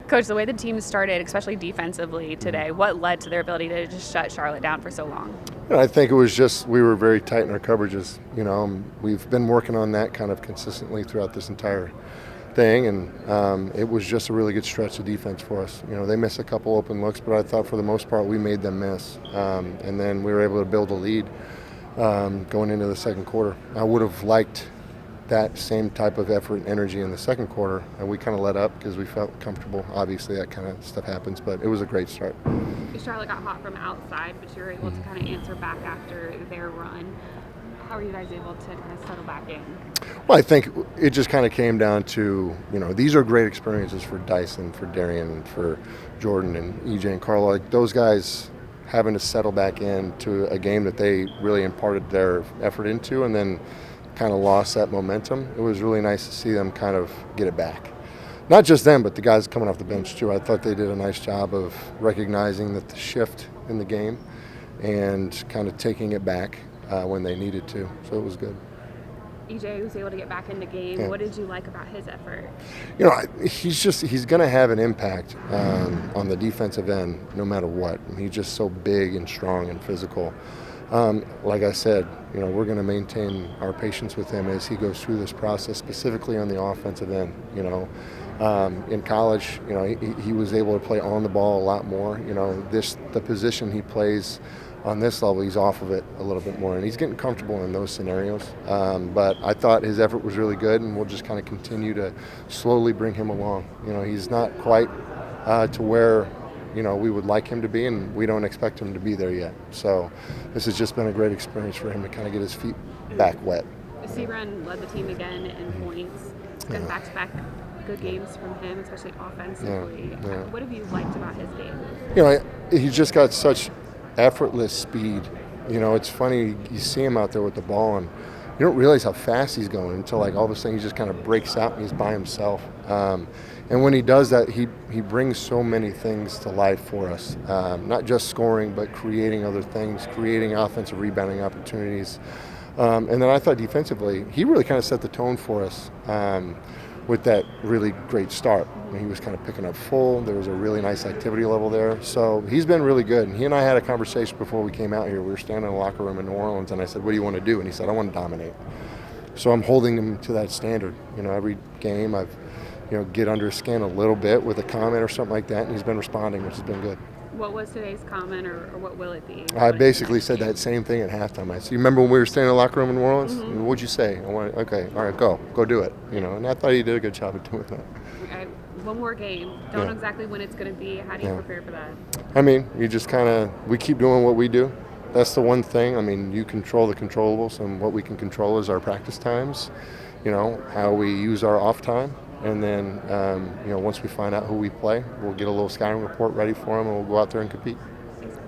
Coach, the way the team started, especially defensively today, what led to their ability to just shut Charlotte down for so long? I think it was just we were very tight in our coverages. We've been working on that kind of consistently throughout this entire thing, and it was just a really good stretch of defense for us. They missed a couple open looks, but I thought for the most part we made them miss, and then we were able to build a lead going into the second quarter. I would have liked that same type of effort and energy in the second quarter, and we kind of let up because we felt comfortable. Obviously that kind of stuff happens, but it was a great start. Charlotte got hot from outside, but you were able to kind of answer back after their run. How are you guys able to kind of settle back in? Well, I think it just kind of came down to, these are great experiences for Dyson, for Dereon, and for Jordan and EJ and Carlo. Like those guys having to settle back into a game that they really imparted their effort into and then kind of lost that momentum. It was really nice to see them kind of get it back. Not just them, but the guys coming off the bench too. I thought they did a nice job of recognizing that the shift in the game and kind of taking it back when they needed to. So it was good. EJ was able to get back in the game. Yeah. What did you like about his effort? He's going to have an impact on the defensive end no matter what. He's just so big and strong and physical. Like I said, we're going to maintain our patience with him as he goes through this process, specifically on the offensive end. In college, he was able to play on the ball a lot more. The position he plays on this level, he's off of it a little bit more, and he's getting comfortable in those scenarios. But I thought his effort was really good, and we'll just kind of continue to slowly bring him along. He's not quite to where we would like him to be, and we don't expect him to be there yet. So this has just been a great experience for him to kind of get his feet back wet. Seabron led the team again in points. It's been back-to-back good games from him, especially offensively. Yeah. What have you liked about his game? He's just got such effortless speed. It's funny, you see him out there with the ball, and you don't realize how fast he's going until all of a sudden he just kind of breaks out and he's by himself. And when he does that, he brings so many things to life for us, not just scoring, but creating other things, creating offensive rebounding opportunities. And then I thought defensively, he really kind of set the tone for us with that really great start. He was kind of picking up full. There was a really nice activity level there. So he's been really good. And he and I had a conversation before we came out here. We were standing in the locker room in New Orleans, and I said, "What do you want to do?" And he said, "I want to dominate." So I'm holding him to that standard. Every game I've get under his skin a little bit with a comment or something like that, and he's been responding, which has been good. What was today's comment, or what will it be? I basically said that same thing at halftime. I said, "You remember when we were standing in the locker room in New Orleans? Mm-hmm. What'd you say?" Okay, all right, go do it. And I thought he did a good job of doing that. Okay, one more game. Don't know exactly when it's going to be. How do you prepare for that? You just we keep doing what we do. That's the one thing. You control the controllables, and what we can control is our practice times, how we use our off time. And then, once we find out who we play, we'll get a little scouting report ready for them, and we'll go out there and compete.